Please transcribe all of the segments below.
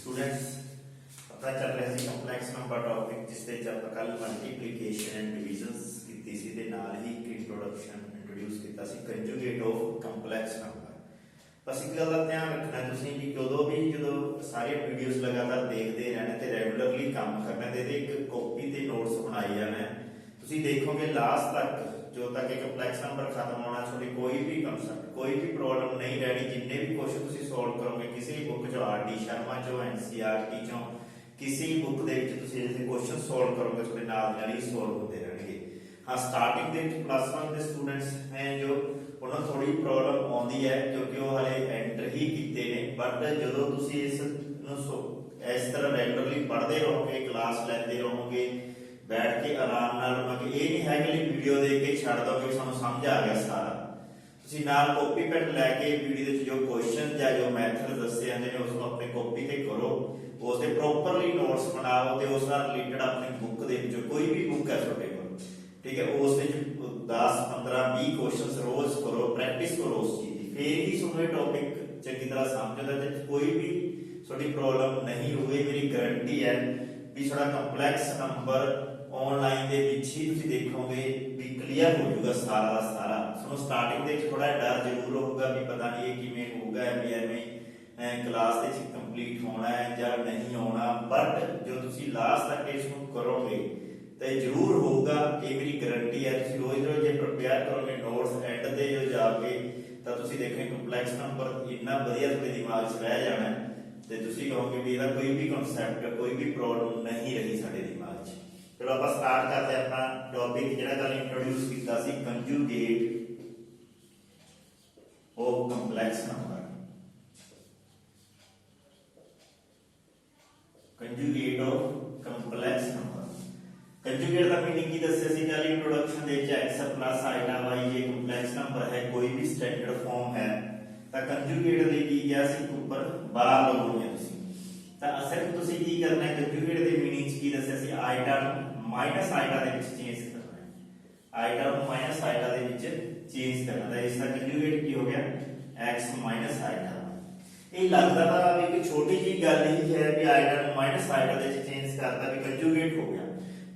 Students अपना चल रहा है कंपलैक्स नंबर टॉपिक जिस ते आप कल मल्टीप्लीकेशन एंड डिविजन्स कीती सी ते नाल ही एक इंट्रोडक्शन इंट्रोड्यूस कीता सी कंजुगेट ऑफ कंपलैक्स नंबर। बस एक गल दा ध्यान रखना तुसीं कि कदों भी जो सारे वीडियोस लगातार देखते रहना ते रेगुलरली काम करना ते एक कॉपी ते नोट्स बनाई जाना है। तुसीं देखोगे लास्ट तक जो तक एक कंपलैक्स नंबर खत्म होना छोड़ी कोई भी कंसेप्ट कोई भी प्रॉब्लम नहीं रहनी। जिन्ने भी क्वेश्चन तुसीं सॉल्व करोगे किसी बुक चो आरडी शर्मा चो एनसीईआरटी चो किसी बुक दे विच तुसीं जे क्वेश्चन सॉल्व करोगे थोड़े नाल ही सॉल्व होते रहणगे। हाँ स्टार्टिंग दे विच +1 दे स्टूडेंट्स हैं जो उन्हां नूं थोड़ी प्रॉब्लम आउंदी है क्योंकि वो हले एंटर ही कीते ने। बट जदों तुसीं इस तरह रेगुलरली पढ़ते रहोगे क्लास लैंदे रहोगे बैठ के आराम नाल मतलब ये नहीं है कि वीडियो देख के छड़ दोगे सानूं समझ आ गया सारा। तुसीं नाल कॉपी पेन लैके वीडियो दे जो क्वेश्चन या जो मैथड दस्से जांदे ने उसको अपने कॉपी ते करो उस ते प्रॉपरली नोट्स बनाओ ते उस नाल रिलेटेड अपनी बुक दे विच कोई भी बुक है तुहाडे कोल ठीक है उस दे 10 15 20 क्वेश्चंस रोज करो प्रैक्टिस करो उस चीज दी फिर ही तुहानूं टॉपिक चंगी तरह समझदा ते कोई भी थोड़ी प्रॉब्लम नहीं होगी। मेरी गारंटी है भी थोड़ा कंपलैक्स नंबर ऑनलाइन दे विच ही तुसीं देखोगे भी क्लियर हो जाऊगा सारा दा सारा। सुनो स्टार्टिंग दे थोड़ा डर जरूर होगा भी पता नहीं ये किवें होगा भी एवें क्लास दे विच कंप्लीट होना है या नहीं होना। बट जो तुसीं लास्ट तक इसनूं करोगे तो जरूर होगा ये मेरी गारंटी है। तुसीं रोज रोज जे प्रिपेयर करोगे नोट्स एंड ते जो जाके तो तुसीं देखोगे कंपलैक्स नंबर इन्ना वधिया तुहाडे दिमाग 'च रह जाना ते तुसीं कहोगे भी इहदा कोई भी कॉन्सैप्ट कोई भी प्रॉब्लम नहीं रही साडे दिमाग 'च। चलो आप स्टार्ट करते हैं अपना टॉपिक जिहड़ा कल इंट्रोड्यूस किया सी conjugate of complex number. Conjugate of complex number conjugate का मीनिंग की दस्सिया सी कल इंट्रोडक्शन दे विच x प्लस आइटा y ये कंपलैक्स नंबर है कोई भी स्टैंडर्ड फॉर्म है तो कंजुगेट दे की गया सी ऊपर 12 लगाउणीਆਂ ਤੁਸੀਂ ਤਾਂ ਅਸਲ ਤੁਸੀਂ ਕੀ ਕਰਨਾ ਹੈ ਕੰਜੂਗੇਟ ਦੇ ਮੀਨਿੰਗ ਚ ਕੀ ਦੱਸਿਆ ਸੀ ਆਈਟਾ ਨੂੰ ਮਾਈਨਸ ਆਈਟਾ ਦੇ ਵਿੱਚ ਚੇਂਜ ਕਰਨਾ ਹੈ। ਆਈਟਾ ਨੂੰ ਮਾਈਨਸ ਆਈਟਾ ਦੇ ਵਿੱਚ ਚੇਂਜ ਕਰਨਾ ਤਾਂ ਇਸ ਦਾ ਕੰਜੂਗੇਟ ਕੀ ਹੋ ਗਿਆ x ਮਾਈਨਸ ਆਈਟਾ। ਇਹ ਲੱਗਦਾ ਤਾਂ ਵੀ ਇੱਕ ਛੋਟੀ ਜੀ ਗੱਲ ਹੀ ਹੈ ਵੀ ਆਈਟਾ ਨੂੰ ਮਾਈਨਸ ਆਈਟਾ ਦੇ ਵਿੱਚ ਚੇਂਜ ਕਰਤਾ ਵੀ ਕੰਜੂਗੇਟ ਹੋ ਗਿਆ।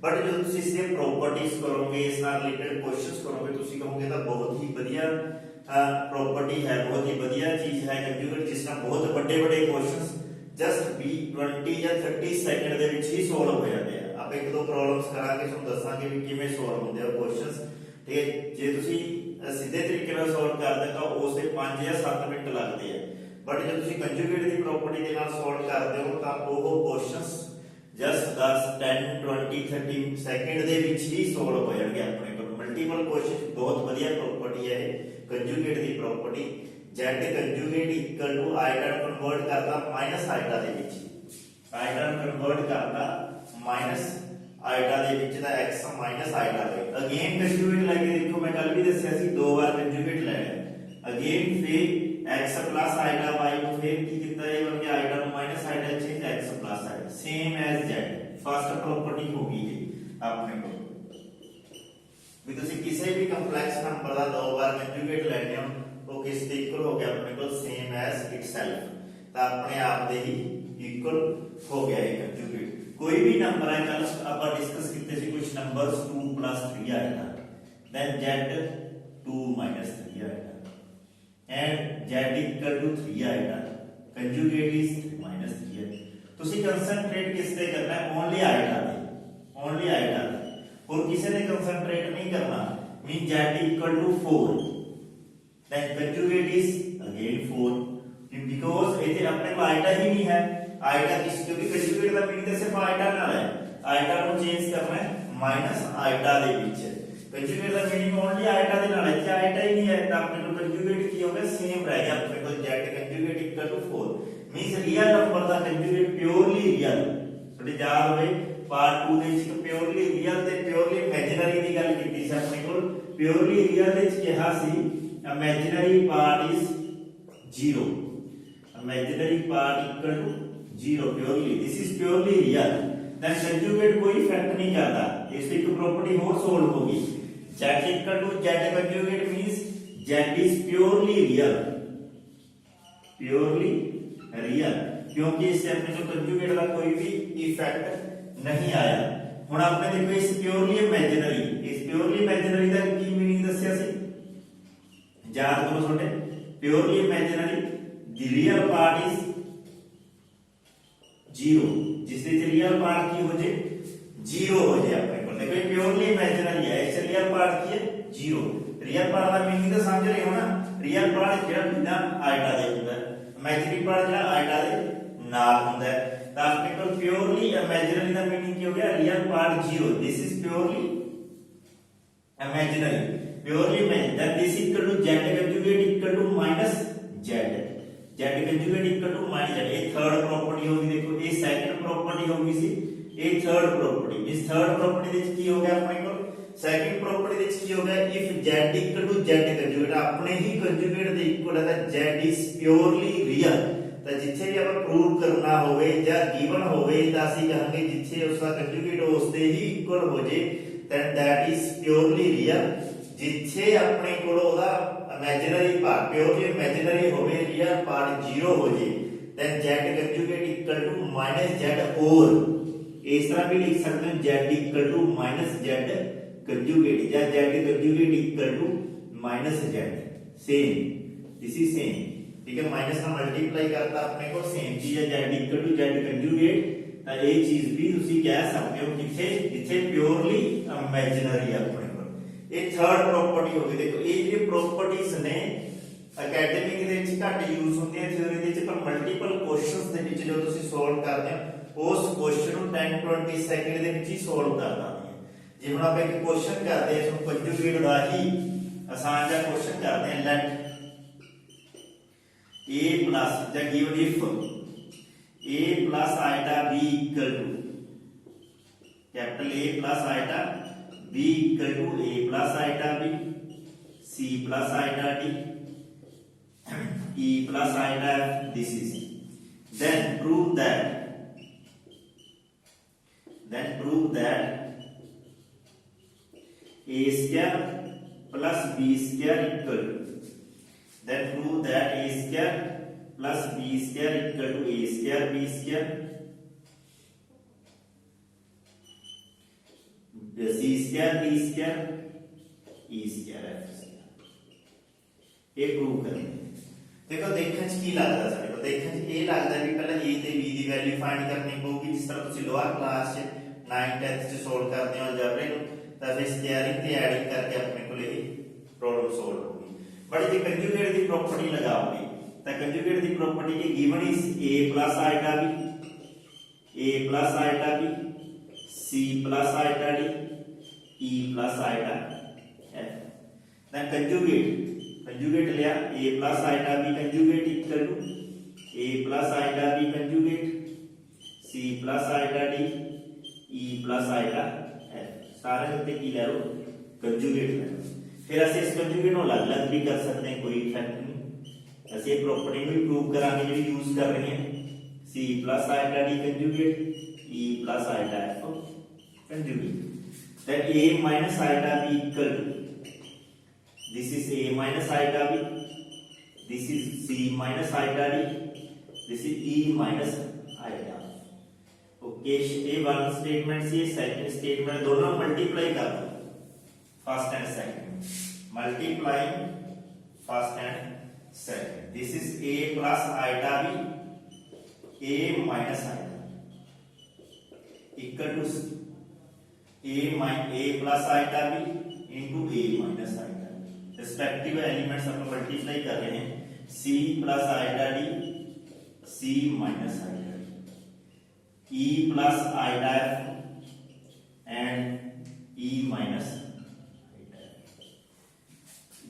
ਬਟ ਜਦੋਂ ਤੁਸੀਂ ਇਸ ਦੀਆਂ ਪ੍ਰੋਪਰਟੀਜ਼ ਕਰੋਗੇ ਇਸ ਨਾਲ ਰਿਲੇਟਡ ਕੁਐਸਚਨਸ ਕਰੋਗੇ ਤੁਸੀਂ ਕਹੋਗੇ ਤਾਂ ਬਹੁਤ ਹੀ ਵਧੀਆ प्रॉपर्टी है बहुत ही बढ़िया चीज है कंप्यूटर जिसना बहुत बड़े बड़े क्वेश्चंस जस्ट 20 या 30 सेकंड ਦੇ ਵਿੱਚ ਹੀ ਸੋਲਵ ਹੋ ਜਾਂਦੇ ਆ। ਆਪਾਂ ਇੱਕ ਦੋ ਪ੍ਰੋਬਲਮਸ ਕਰਾਂਗੇ ਤੁਹਾਨੂੰ ਦੱਸਾਂਗੇ ਵੀ ਕਿਵੇਂ ਸੋਲਵ ਹੁੰਦੇ ਆ ਕੁਐਸਚਨਸ ਠੀਕ ਹੈ। ਜੇ ਤੁਸੀਂ ਸਿੱਧੇ ਤਰੀਕੇ ਨਾਲ ਸੋਲਵ ਕਰਦੇ ਤਾਂ ਉਸ ਦੇ 5 ਜਾਂ 7 ਮਿੰਟ ਲੱਗਦੇ ਆ। ਬਟ ਜੇ ਤੁਸੀਂ ਕੰਜੂਗੇਟ ਦੀ ਪ੍ਰੋਪਰਟੀ ਦੇ ਨਾਲ ਸੋਲਵ ਕਰਦੇ ਹੋ ਤਾਂ ਉਹ ਕੁਐਸਚਨਸ ਜਸਟ 10 10 20 30 ਸੈਕਿੰਡ ਦੇ ਵਿੱਚ ਹੀ ਸੋਲਵ ਹੋ ਜਾਣਗੇ ਆਪਣੇ ਕੋਲ। ਮਲਟੀਪਲ ਕੁਐਸਚਨ ਬਹੁਤ ਵਧੀਆ ਪ੍ਰੋਪਰਟੀ ਹੈ कंजुगेट दी property z conjugate equal to iota convert करता माइनस आइटा दे विच आइटा कन्वर्ट करता माइनस आइटा दे विच दा x माइनस आइटा दे अगेन कंजुगेट लेके देखो मैं कल भी दस्सिया सी दो बार कंजुगेट लेना अगेन फिर x प्लस आइटा y को फिर की कितना ये बन गया iota minus iota change x plus iota same as z first property होगी ये अपने को भी ਤੁਸੀਂ ਕਿਸੇ ਵੀ ਕੰਪਲੈਕਸ ਨੰਬਰ ਦਾ ਦੋ ਵਾਰ ਕੰਜੂਗੇਟ ਲੈਣੇ ਹੋ ਉਹ ਕਿਸ ਦੇ ਇਕੁਅਲ ਹੋ ਗਿਆ ਆਪਣੇ ਕੋਲ ਸੇਮ ਐਸ ਇਟਸੈਲਫ ਤਾਂ ਆਪਣੇ ਆਪ ਦੇ ਹੀ ਇਕੁਅਲ ਹੋ ਗਿਆ ਇਹ ਕੰਜੂਗੇਟ। ਕੋਈ ਵੀ ਨੰਬਰ ਹੈ ਕੱਲ ਆਪਾਂ ਡਿਸਕਸ ਕੀਤੇ ਸੀ ਕੁਝ ਨੰਬਰਸ 2 3 ਆਏਗਾ then z 2 3 ਆਏਗਾ and z equal to 3 ਆਏਗਾ ਕੰਜੂਗੇਟ is 3 ਹੈ। ਤੁਸੀਂ ਕਨਸੈਂਟਰੇਟ ਕਿਸ ਤੇ ਕਰਨਾ ਹੈ ਓਨਲੀ ਆਏਗਾ ਤੇ ਓਨਲੀ आएगा और किसी ने कंसंट्रेट नहीं करना mean z equal to 4 then conjugate is again 4 because इथे अपने को आइटा ही नहीं है आइटा किस क्योंकि कंजुगेट का मीनिंग सिर्फ आइटा नाल है आइटा को चेंज करना है माइनस आइटा दे विच कंजुगेट का मीनिंग ओनली आइटा दे नाल है जे आइटा ही नहीं है तो अपने को कंजुगेट की हो गया सेम रह गया अपने को z conjugate equal to 4 means real number का कंजुगेट प्योरली रियल थोड़ी याद होवे पार्ट 2 ਦੇ ਵਿੱਚ ਪਿਓਰਲੀ ਰੀਅਲ ਤੇ ਪਿਓਰਲੀ ਇਮੇਜਿਨਰੀ ਦੀ ਗੱਲ ਕੀਤੀ ਸੀ ਆਪਣੇ ਕੋਲ। ਪਿਓਰਲੀ ਰੀਅਲ ਦੇ ਵਿੱਚ ਕਿਹਾ ਸੀ imaginary part is 0 imaginary part equal to 0 purely this is purely real then conjugate ਕੋਈ ਇਫੈਕਟ ਨਹੀਂ ਕਰਦਾ। ਇਸ ਦੀ ਇੱਕ ਪ੍ਰੋਪਰਟੀ ਹੋਰ ਸੋਲਵ ਹੋ ਗਈ z equal to z conjugate means z is purely real क्योंकि इससे अपने जो कंजुगेट का कोई भी इफेक्ट नहीं आया। हुण आपने देखो इस प्योरली इमेजिनरी, इस प्योरली इमेजिनरी का की मीनिंग दस्या सी, याद करो छोटे, purely imaginary the real part is zero, जिससे रियल पार्ट की हो जाए जीरो हो जाए। अपने को देखो प्योरली इमेजिनरी है, इससे रियल पार्ट की है जीरो। रियल पार्ट का मीनिंग तो समझ रहे हो ना, रियल पार्ट जेड़ा बिना आइटा दे हुंदा है, इमेजिनरी पार्ट जेड़ा आइटा दे नाल हुंदा है। तो अपने को प्योरली इमेजिनरी का मीनिंग की हो गया real part zero, this is purely imaginary, purely imaginary, then this is equal to z conjugate equal to minus z, z conjugate equal to minus z। ये थर्ड प्रॉपर्टी होगी, देखो ये second property होगी सी, ये third property. इस third property ਦੇ ਵਿੱਚ ਕੀ ਹੋ ਗਿਆ ਆਪਣੇ ਕੋਲ, सेकंड प्रॉपर्टी ਦੇ ਵਿੱਚ ਕੀ ਹੋ ਗਿਆ, if z equal to z conjugate ਆਪਣੇ ਹੀ conjugate ਦੇ ਇਕੁਅਲ ਹੈ ਤਾਂ z is purely real। ਤਾਂ ਜਿੱਥੇ ਵੀ ਆਪਾਂ ਪ੍ਰੂਵ ਕਰਨਾ ਹੋਵੇ ਜਾਂ ਗਿਵਨ ਹੋਵੇ ਤਾਂ ਅਸੀਂ ਕਹਾਂਗੇ ਜਿੱਥੇ ਉਸ ਦਾ ਕੰਜੂਗੇਟ ਉਸ ਦੇ ਹੀ ਇਕੁਅਲ ਹੋ ਜੇ then that is purely real। ਜਿੱਥੇ ਆਪਣੇ ਕੋਲ ਉਹਦਾ imaginary part purely imaginary ਹੋਵੇ, real part 0 ਹੋ ਜੇ then z conjugate equal to minus z, और इस तरह भी लिख सकते हैं z equal to minus z conjugate या z conjugate equal to minus z, same, this is same, ठीक है। माइनस का मल्टीप्लाई करता अपने को सेम चीज है, z equal to z conjugate। ਤਾਂ ਇਹ ਚੀਜ਼ ਵੀ ਤੁਸੀਂ ਕਹਿ ਸਕਦੇ ਹੋ ਕਿੱਥੇ, ਜਿੱਥੇ ਪਿਓਰਲੀ ਇਮੇਜਿਨਰੀ ਆਪਣੇ ਕੋਲ। ਇਹ ਥਰਡ ਪ੍ਰੋਪਰਟੀ ਹੋ ਗਈ। ਦੇਖੋ ਇਹ ਜਿਹੜੇ ਪ੍ਰੋਪਰਟੀਜ਼ ਨੇ ਅਕੈਡਮਿਕ ਦੇ ਵਿੱਚ ਘੱਟ ਯੂਜ਼ ਹੁੰਦੀਆਂ, ਥਿਉਰੀ ਦੇ ਵਿੱਚ, ਪਰ ਮਲਟੀਪਲ ਕੁਐਸਚਨਸ ਦੇ ਵਿੱਚ ਜੋ ਤੁਸੀਂ ਸੋਲਵ ਕਰਦੇ ਹੋ ਉਸ ਕੁਐਸਚਨ ਨੂੰ 10-20 ਸੈਕਿੰਡ ਦੇ ਵਿੱਚ ਹੀ ਸੋਲਵ ਕਰ ਦਿੰਦੇ ਆ। ਜੇ ਹੁਣ ਆਪਾਂ ਇੱਕ ਕੁਐਸਚਨ ਕਰਦੇ ਹਾਂ, ਸੋ ਕੰਜੂਗੇਟ ਦਾ ਹੀ ਆਸਾਨ ਜਿਹਾ ਕੁਐਸਚਨ ਕਰਦੇ ਹਾਂ, ਲੈਟ a plus ਜਾਂ given if a plus iota b equal to capital A plus iota b equal to a plus iota b, c plus iota d, e plus iota f, this is, then prove that a square plus b square equal to, then prove that a square plus b square equal to a square b square, c square d square, e square f square। ये prove करेंगे। देखो देखने च की लगता साडे को, देखने च ये लगता भी पहले a ते b दी वैल्यू फाइंड करनी पऊगी, जिस तरह तुसी लोअर क्लास च 9th 10th च सोल्व करते हो अलजेब्रा ਨੂੰ, ਤਾਂ ਫਿਰ स्क्वायरिंग ਤੇ ਐਡਿੰग ਕਰਕੇ ਆਪਣੇ ਕੋਲ ਇਹ ਪ੍ਰੋਬਲਮ ਸੋਲਵ ਹੋਊਗੀ। ਬਟ ਜੇ ਕੰਜੂਗੇਟ ਦੀ ਪ੍ਰੋਪਰਟੀ ਲਗਾਓਗੇ ਤਾਂ conjugate the property Ki given is a plus iota b, c plus iota d, e plus iota f। then conjugate लिया a plus iota b conjugate equal to a plus iota b conjugate, c plus iota d, e plus iota f। सारे उत्ते की ले लो conjugate ले लो। फिर ਅਸੀਂ ਇਸ conjugate ਨੂੰ ਅਲੱਗ-ਅਲੱਗ ਵੀ ਕਰ ਸਕਦੇ ਹਾਂ, ਕੋਈ ਇਫੈਕਟ ਨਹੀਂ। ਅਸੀਂ ਇਹ ਪ੍ਰੋਪਰਟੀ ਨੂੰ ਵੀ ਪ੍ਰੂਵ ਕਰਾਂਗੇ ਜਿਹੜੀ ਯੂਜ਼ ਕਰ ਰਹੇ ਹਾਂ, c plus iota d conjugate, e plus iota f conjugate, then a minus iota b equal to, this is a minus iota b, this is c minus iota d, this is e minus iota। Okay, ये one statement से second statement दोनों multiply कर दो, first and second, multiplying first and second. This is a plus iota b, a minus iota equal to a plus iota b into a minus iota b। Respective elements upon multiply कर रहे हैं, c plus iota d, c minus iota d, e plus iota f and e minus iota f।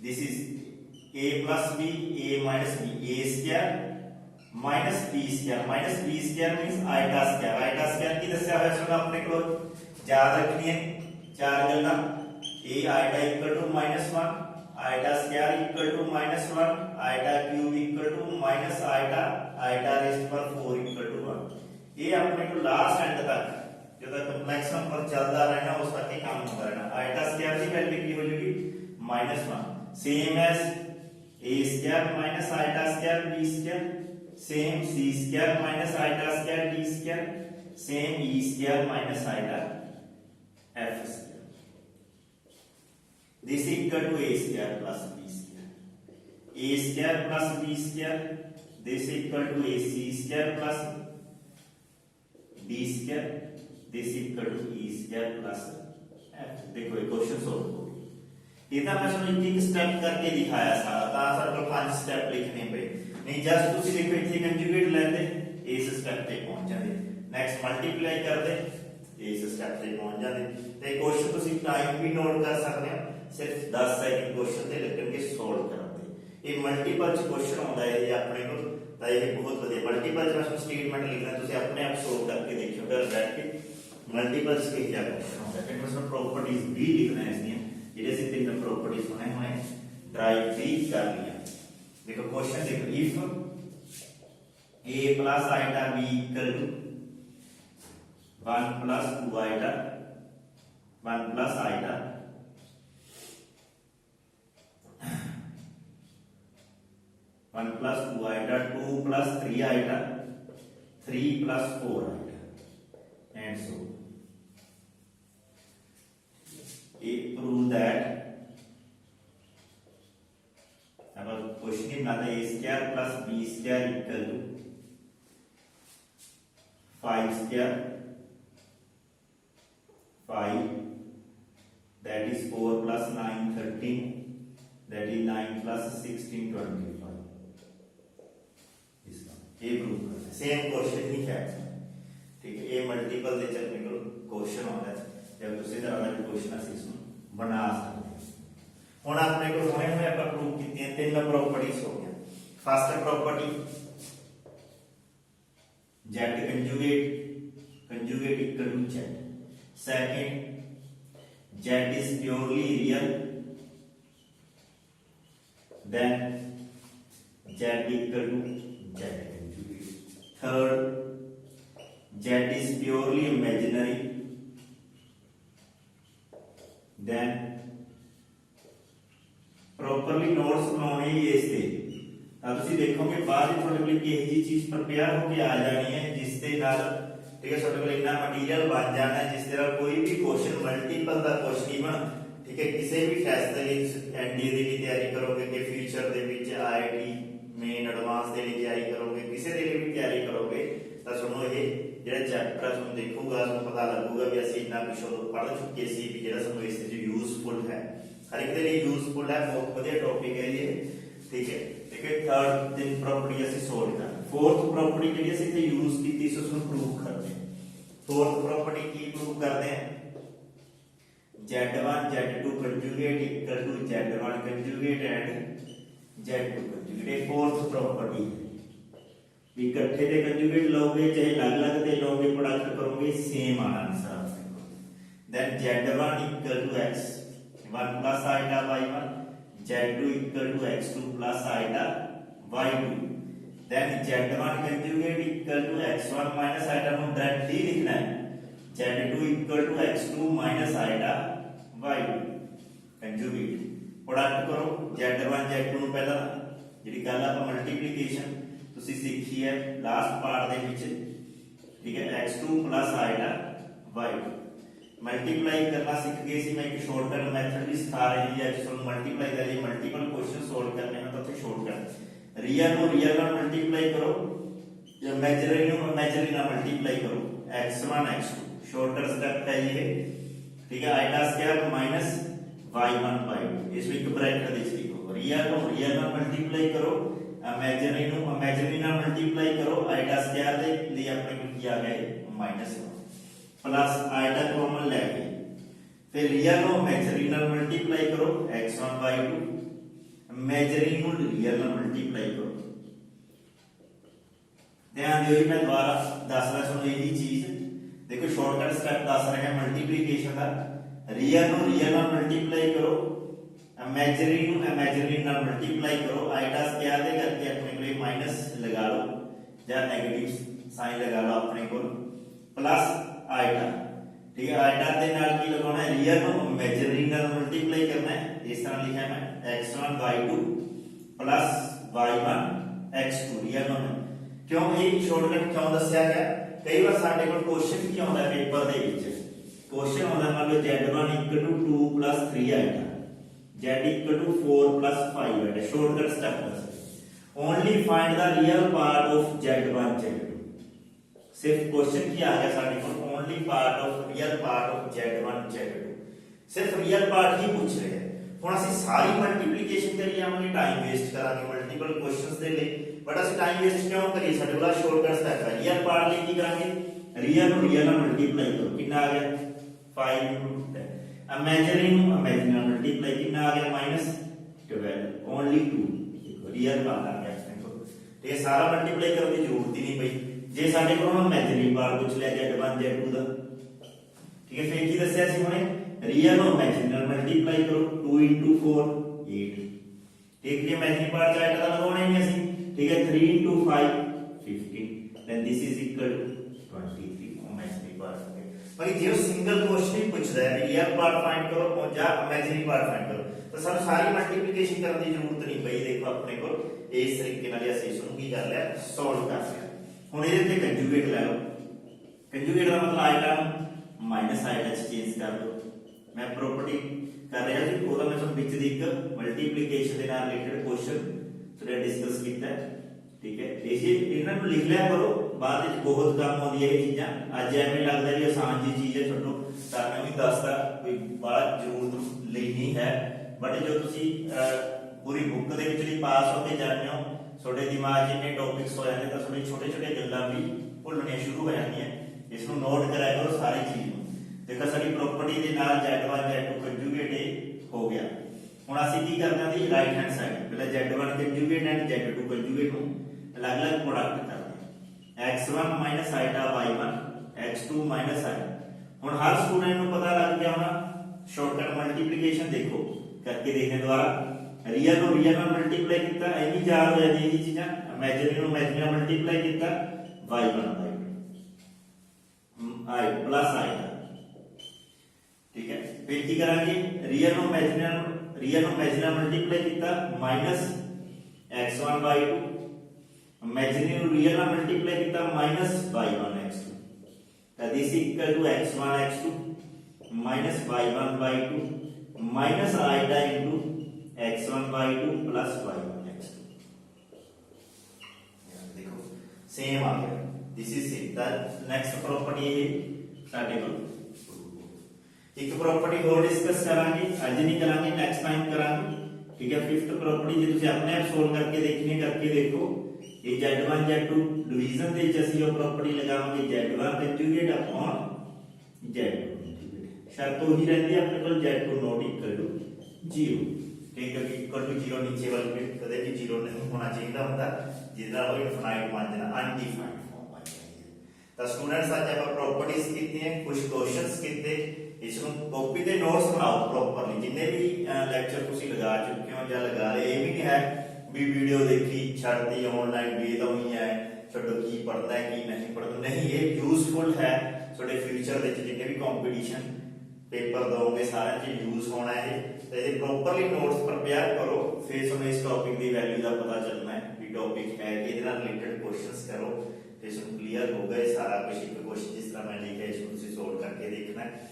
This is a plus b, a minus b, a square minus b square, minus b square means iota square। iota square की दस्या है सुना अपने को याद रखनी है चार गल्ला, a iota equal to -1, iota square equal to -1, iota cube equal to minus iota, iota raised पर 4 equal to 1। ये अपने को लास्ट एंड तक जो तक कंप्लेक्स नंबर चलता रहना उस तक ही काम होता रहना। आइटा स्क्वायर की वैल्यू की हो जाएगी -1, same as a square minus iota square b square same c square minus iota square d square same e square minus iota f square this equal to a square plus b square a square plus b square this equal to a c square plus d square this equal to e square plus f. देखो ये question solve हो गया। ये तो मैं एक एक step करके दिखाया सारा ता सर्कल 5 स्टेप लिखने पे नहीं जस्ट तुसी देखो इथे कंजुगेट लेते इस स्टेप पे पहुंच जाते नेक्स्ट मल्टीप्लाई करते इस स्टेप पे पहुंच जाते ते क्वेश्चन तुसी टाइम भी नोट कर सकते हो सिर्फ 10 सेकंड क्वेश्चन ते लगणगे सॉल्व करते ये मल्टीपल क्वेश्चन होता है ये अपने को ता ये बहुत बढ़िया मल्टीपल में स्टेटमेंट लिखना तुसी अपने आप सॉल्व करके देखियो अगर बैठ के मल्टीपल्स के क्या क्वेश्चन होता है फिर उसमें प्रॉपर्टीज भी लिखना है इसमें ये से तीन प्रॉपर्टीज होने होने ड्राइव भी कर लिया। देखो क्वेश्चन देखो if a plus iota b equal to 1 plus 2 iota 1 plus iota 1 plus 2 iota 2 plus 3 iota 3 plus 4 iota and so prove that अब क्वेश्चन ही बनाते a square plus b square equal to 5 square 5 that is 4 plus 9 13 that is 9 plus 16 25 इसका ये prove करना है same question ही है ठीक है ये मल्टीपल दे चलने को क्वेश्चन होता है जब दूसरी तरह का क्वेश्चन है इसमें बना सकते हैं हुन अपने को होने हुए अपन प्रूव कीती हैं तीन प्रॉपर्टीज हो गया first property z conjugate equal to z second z is purely real then z equal to z conjugate third z is purely imaginary then properly notes बनाने ही इससे अब ਤੁਸੀਂ देखोगे बाद में ਤੁਹਾਡੇ ਕੋਲ एक ही चीज प्रिपेयर होके आ जानी है जिससे नाल ठीक है ਤੁਹਾਡੇ ਕੋਲ इतना मटेरियल बन जाना है जिस तरह कोई भी क्वेश्चन मल्टीपल ਦਾ क्वेश्चन इवन ठीक है किसी भी टेस्ट ਦੇ ਵਿੱਚ एनडीए ਦੀ ਵੀ ਤਿਆਰੀ ਕਰੋਗੇ ਕਿ ਫਿਊਚਰ ਦੇ ਵਿੱਚ ਆईआईटी ਮੇਨ ਐਡਵਾਂਸ ਦੇ ਲਈ ਤਿਆਰੀ ਕਰੋਗੇ ਕਿਸੇ ਦੇ ਲਈ ਵੀ ਤਿਆਰੀ ਕਰੋਗੇ ਤਾਂ ਤੁਹਾਨੂੰ ਇਹ ਜਿਹੜਾ ਚੈਪਟਰ ਤੁਹਾਨੂੰ ਦੇਖੂਗਾ ਤੁਹਾਨੂੰ ਪਤਾ ਲੱਗੂਗਾ ਵੀ ਅਸੀਂ ਇੰਨਾ ਕੁਝ ਪੜ੍ਹ ਚੁੱਕੇ ਸੀ ਵੀ ਜਿਹੜਾ ਸਾਨੂੰ ਇਸ ਵਿੱਚ ਯੂਜ਼ਫੁਲ ਹੈ हर एक के लिए यूजफुल है बहुत बढ़िया टॉपिक है ये ठीक है थर्ड तीन प्रॉपर्टी ऐसे सॉल्व कर फोर्थ प्रॉपर्टी के लिए इसे यूज की थी उसको प्रूव करते हैं फोर्थ प्रॉपर्टी की प्रूव करते हैं z1 z2 conjugate equal to z1 conjugate and z2 conjugate ये फोर्थ प्रॉपर्टी है इकट्ठे दे कंजुगेट लोगे चाहे अलग-अलग दे लोगे प्रोडक्ट करोगे सेम आना आंसर आपको then z1 equal to x 1 plus iota y1 z2 equal to x2 plus iota y2 then z1 conjugate equal to x1 minus iota को डायरेक्टली लिखना है z2 equal to x2 minus iota y2 conjugate product करो z1 z2 ਨੂੰ ਪਹਿਲਾਂ ਜਿਹੜੀ ਗੱਲ ਆਪਾਂ multiplication ਤੁਸੀਂ ਸਿੱਖੀ ਹੈ ਲਾਸਟ ਪਾਰਟ ਦੇ ਵਿੱਚ ਠੀਕ ਹੈ x2 iota y2 मल्टीप्लाई करना सीख गए सी मैं एक शॉर्टकट मेथड भी सिखा रही है जिसको मल्टीप्लाई कर लिए मल्टीपल क्वेश्चन सॉल्व करने में तो थे शॉर्टकट रियल को रियल ना मल्टीप्लाई करो या इमेजिनरी को इमेजिनरी ना मल्टीप्लाई करो x1 x2 शॉर्टकट स्टेप है ये ठीक है iota square minus y1 y2 इसमें एक ब्रैकेट दे लिखो रियल को रियल ना मल्टीप्लाई करो इमेजिनरी ना मल्टीप्लाई करो आइटा स्क्वायर दे लिए अपने को किया गया माइनस प्लस आइटा कॉमन लेके फिर रियल को इमेजिनरी नाल मल्टीप्लाई करो x1 y2 इमेजिनरी को रियल नाल मल्टीप्लाई करो ध्यान दियो मैं दोबारा दस रहा सुनो यही चीज देखो शॉर्टकट स्टेप दस रहे हैं मल्टीप्लिकेशन का रियल को रियल नाल मल्टीप्लाई करो इमेजिनरी नाल मल्टीप्लाई करो आइटा स्क्वायर दे करके अपने को माइनस लगा लो या नेगेटिव साइन लगा लो अपने को प्लस आइटा ठीक है आइटा के नाल की लगाना है रियल को इमेजिनरी नाल मल्टीप्लाई करना है इस तरह लिखा है मैं x1 y2 plus y1 x2 real number क्यों ये शॉर्टकट क्यों दस्या गया कई बार साडे कोल क्वेश्चन की आउंदा पेपर दे विच क्वेश्चन आउंदा मान लो z1 = 2 + 3 आएगा z = 4 + 5 आएगा शॉर्टकट स्टेप दस only find the real part of z1 z2 सिर्फ क्वेश्चन की आ गया साडे कोल only part of real part of z1 z2 सिर्फ रियल पार्ट ही पूछ रहे हैं ਹੁਣ ਅਸੀਂ ਸਾਰੀ ਮਲਟੀਪਲੀਕੇਸ਼ਨ ਕਰੀ ਜਾਵਾਂਗੇ ਟਾਈਮ ਵੇਸਟ ਕਰਾਂਗੇ ਮਲਟੀਪਲ ਕੁਐਸਚਨਸ ਦੇ ਲਈ ਬਟ ਅਸੀਂ ਟਾਈਮ ਵੇਸਟ ਕਿਉਂ ਕਰੀਏ ਸਾਡੇ ਕੋਲ ਸ਼ਾਰਟਕਟ ਸਟੈਪ ਹੈ ਰੀਅਲ ਪਾਰਟ ਲਈ ਕੀ ਕਰਾਂਗੇ ਰੀਅਲ ਨੂੰ ਰੀਅਲ ਨਾਲ ਮਲਟੀਪਲਾਈ ਕਰੋ ਕਿੰਨਾ ਆ ਗਿਆ 5 ਇਮੇਜਿਨਰੀ ਨੂੰ ਇਮੇਜਿਨਰੀ ਨਾਲ ਮਲਟੀਪਲਾਈ ਕਿੰਨਾ ਆ ਗਿਆ -12 ਓਨਲੀ 2 ਰੀਅਲ ਪਾਰਟ ਆ ਗਿਆ ਆਪਣੇ ਕੋਲ ਤੇ ਸਾਰਾ ਮਲਟੀਪਲਾਈ ਕਰਨ ਦੀ ਜ਼ਰੂਰਤ ਹੀ ਨਹੀਂ ਪਈ ਜੇ ਸਾਡੇ ਕੋਲ ਇਮੇਜਿਨਰੀ ਪਾਰਟ ਪੁੱਛ ਲਿਆ z1 z2 ਦਾ ਠੀਕ ਹੈ ਫਿਰ ਕੀ ਦੱਸਿਆ ਸੀ ਹੁਣੇ रियल और इमेजिनरी मल्टीप्लाई करो 2 * 4 8 ठीक है इमेजिनरी पार्ट चाहे पता लगाना ही नहीं ठीक है 3 * 5 15 then this is equal to 23 imaginary part पर जो सिंगल क्वेश्चन ही पूछ रहा है रियल पार्ट फाइंड करो और या इमेजिनरी पार्ट फाइंड करो तो सानू सारी मल्टीप्लिकेशन करने की जरूरत नहीं पई देखो अपने को इस तरीके नाल ਅਸੀਂ ਇਸ ਨੂੰ ਕੀ ਕਰ ਲਿਆ ਸੋਲਵ ਕਰ ਲਿਆ ਹੁਣ ਇਹਦੇ ਤੇ ਕੰਜੂਗੇਟ ਲੈ ਲਓ ਕੰਜੂਗੇਟ ਦਾ ਮਤਲਬ ਆਈਟਮ ਮਾਈਨਸ ਆਈਟਮ ਚੇਂਜ ਕਰ ਦੋ मैं प्रॉपर्टी कर रहा जी ਉਹਦਾ ਮੈਂ ਤੁਹਾਨੂੰ ਵਿੱਚ ਦੀ ਇੱਕ ਮਲਟੀਪਲੀਕੇਸ਼ਨ ਦੇ ਨਾਲ ਰਿਲੇਟਡ ਕੁਐਸਚਨ ਥੋੜਾ ਡਿਸਕਸ ਕੀਤਾ ਠੀਕ ਹੈ ਇਹ ਇਹਨਾਂ ਨੂੰ ਲਿਖ ਲਿਆ ਕਰੋ ਬਾਅਦ ਵਿੱਚ ਬਹੁਤ ਕੰਮ ਆਉਂਦੀ ਹੈ ਇਹ ਚੀਜ਼ਾਂ ਅੱਜ ਐਵੇਂ ਲੱਗਦਾ ਵੀ ਆਸਾਨ ਜੀ ਚੀਜ਼ ਹੈ ਤੁਹਾਨੂੰ ਤਾਂ ਮੈਂ ਵੀ ਦੱਸਦਾ ਕੋਈ ਬੜਾ ਜ਼ਰੂਰਤ ਲਈ ਨਹੀਂ ਹੈ ਬਟ ਜੋ ਤੁਸੀਂ ਪੂਰੀ ਬੁੱਕ ਦੇ ਵਿੱਚ ਵੀ ਪਾਸ ਹੋ ਕੇ ਜਾਂਦੇ ਹੋ ਤੁਹਾਡੇ ਦਿਮਾਗ 'ਚ ਇੰਨੇ ਟੌਪਿਕਸ ਹੋ ਜਾਂਦੇ ਤਾਂ ਤੁਹਾਡੀ ਛੋਟੇ ਛੋਟੇ ਗੱਲਾਂ ਵੀ ਭੁੱਲਣੀਆਂ ਸ਼ੁਰੂ ਹੋ ਜਾਂਦੀਆਂ ਇਸ ਨੂੰ ਨੋਟ ਕਰਿਆ ਕਰੋ ਸਾਰੀ ਚੀਜ਼ ਨੂੰ देखो साडी प्रॉपर्टी ਦੇ ਨਾਲ z1 z2 ਕੰਜੂਗੇਟ ਹੋ ਗਿਆ ਹੁਣ ਅਸੀਂ ਕੀ ਕਰਨਾ ਦੀ ਰਾਈਟ ਹੈਂਡ ਸਾਈਡ ਪਹਿਲਾਂ z1 conjugate and z2 conjugate ਨੂੰ ਅਲੱਗ-ਅਲੱਗ ਪ੍ਰੋਡਕਟ ਕਰਦੇ ਹਾਂ x1 - iota y1 x2 - iota ਹੁਣ ਹਰ ਸਟੂਡੈਂਟ ਨੂੰ ਪਤਾ ਲੱਗ ਗਿਆ ਹੋਣਾ ਸ਼ਾਰਟਕਟ ਮਲਟੀਪਲੀਕੇਸ਼ਨ ਦੇਖੋ ਕਰਕੇ ਦੇਖਦੇ ਦੁਬਾਰਾ ਰੀਅਲ ਨੂੰ ਰੀਅਲ ਨਾਲ ਮਲਟੀਪਲਾਈ ਕੀਤਾ ਐਨੀ ਯਾਦ ਹੋ ਜਾਂਦੀ ਇਹ ਚੀਜ਼ਾਂ ਇਮੇਜਿਨਰੀ ਨੂੰ ਇਮੇਜਿਨਰੀ ਨਾਲ ਮਲਟੀਪਲਾਈ ਕੀਤਾ y1 i plus iota ठीक है फिर की करांगे रियल और इमेजिनरी मल्टीप्लाई किया माइनस x1 by 2 इमेजिनरी और रियल ना मल्टीप्लाई किया minus y1 x2 that is equal to x1 x2 minus y1 by 2 minus iota into x1 by 2 plus y1 x2 देखो सेम आ गया this is it the next property है साडे को एक property और डिस्कस करांगे आज नहीं करांगे नेक्स्ट टाइम करांगे ठीक है फिफ्थ प्रॉपर्टी जे तुसी अपने आप सोल्व करके देखनी करके देखो ये z1 z2 डिवीजन दे विच ਅਸੀਂ ਉਹ प्रॉपर्टी लगावांगे z1 conjugate upon z2 conjugate शर्त वही रहती है अपने कोल z2 नॉट इक्वल टू 0 ठीक है इक्वल टू 0 नीचे वाले पे कदे भी 0 नहीं होना चाहिए ਹੁੰਦਾ ਜਿਹਦੇ ਨਾਲ ਉਹ ਇਨਫਾਈਨਾਈਟ ਬਣ ਜਾਣਾ ਅਨਡਿਫਾਈਨਡ ਫਾਰਮ ਬਣ ਜਾਂਦੀ ਤਾਂ ਸਟੂਡੈਂਟਸ ਅੱਜ ਆਪਾਂ ਪ੍ਰॉपर्टीज ਕੀਤੀਆਂ ਕੁਝ ਕੁਐਸਚਨਸ ਕੀਤੇ ਇਸ ਨੂੰ ਕਾਪੀ ਤੇ ਨੋਟਸ ਬਣਾਓ ਪ੍ਰੋਪਰਲੀ ਜਿੰਨੇ ਵੀ ਲੈਕਚਰ ਤੁਸੀਂ ਲਗਾ ਚੁੱਕੇ ਹੋ ਜਾਂ ਲਗਾ ਰਹੇ ਇਹ ਵੀ ਨਹੀਂ ਹੈ ਵੀ ਵੀਡੀਓ ਦੇਖੀ ਛੱਡਦੀ ਆਨਲਾਈਨ ਵੀ ਤਾਂ ਹੀ ਹੈ ਛੱਡੋ ਕੀ ਪੜਦਾ ਹੈ ਕੀ ਨਹੀਂ ਪੜਦਾ ਨਹੀਂ ਇਹ ਯੂਜ਼ਫੁਲ ਹੈ ਤੁਹਾਡੇ ਫਿਊਚਰ ਵਿੱਚ ਜਿੰਨੇ ਵੀ ਕੰਪੀਟੀਸ਼ਨ ਪੇਪਰ ਦੋਗੇ ਸਾਰਿਆਂ 'ਚ ਯੂਜ਼ ਹੋਣਾ ਹੈ ਤੇ ਇਹਦੇ ਪ੍ਰੋਪਰਲੀ ਨੋਟਸ ਪ੍ਰਿਪੇਅਰ ਕਰੋ ਫਿਰ ਤੁਹਾਨੂੰ ਇਸ ਟੌਪਿਕ ਦੀ ਵੈਲਿਊ ਦਾ ਪਤਾ ਚੱਲਣਾ ਹੈ ਵੀ ਟੌਪਿਕ ਹੈ ਇਹਦੇ ਨਾਲ ਰਿਲੇਟਡ ਕੁਐਸਚਨਸ ਕਰੋ ਤੇ ਇਸ ਨੂੰ ਕਲੀਅਰ ਹੋਗਾ ਇਹ ਸਾਰਾ ਕੁਝ ਇੱਕ ਕੁਐਸਚਨ ਜਿਸ ਤਰ੍ਹਾਂ ਮੈਂ ਲਿਖਿਆ ਇਸ ਨੂੰ ਤੁਸੀਂ ਸੋਲਵ ਕਰਕੇ ਦੇਖਣਾ ਹੈ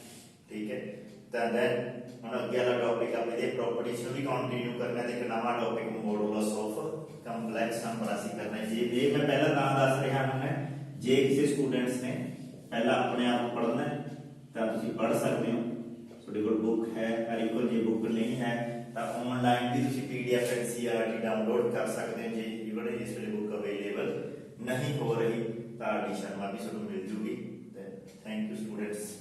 ठीक है तो देन हम अगे वाला टॉपिक आप ये प्रॉपर्टीज को भी कंटिन्यू करना है एक नवा topic modulus of complex number ਅਸੀਂ करना है ये मैं पहला ਤਾਂ ਦੱਸ ਰਿਹਾ ਹਾਂ ਜੇ ਕਿਸੇ ਸਟੂਡੈਂਟਸ ਨੇ ਪਹਿਲਾਂ ਆਪਣੇ ਆਪ ਪੜ੍ਹਨਾ ਹੈ ਤਾਂ ਤੁਸੀਂ ਪੜ੍ਹ ਸਕਦੇ ਹੋ ਤੁਹਾਡੇ ਕੋਲ ਬੁੱਕ ਹੈ ਮੇਰੇ ਕੋਲ ਜੇ ਬੁੱਕ ਨਹੀਂ ਹੈ ਤਾਂ ਆਨਲਾਈਨ ਵੀ ਤੁਸੀਂ ਪੀਡੀਐਫ ਐਨਸੀਈਆਰਟੀ ਡਾਊਨਲੋਡ ਕਰ ਸਕਦੇ ਹੋ ਜੇ ਇਵਨ ਇਸ ਵੇਲੇ ਬੁੱਕ ਅਵੇਲੇਬਲ ਨਹੀਂ ਹੋ ਰਹੀ ਤਾਂ ਐਡੀਸ਼ਨ ਵੀ ਤੁਹਾਨੂੰ ਮਿਲ ਜੂਗੀ ਥੈਂਕ ਯੂ ਸਟੂਡੈਂਟਸ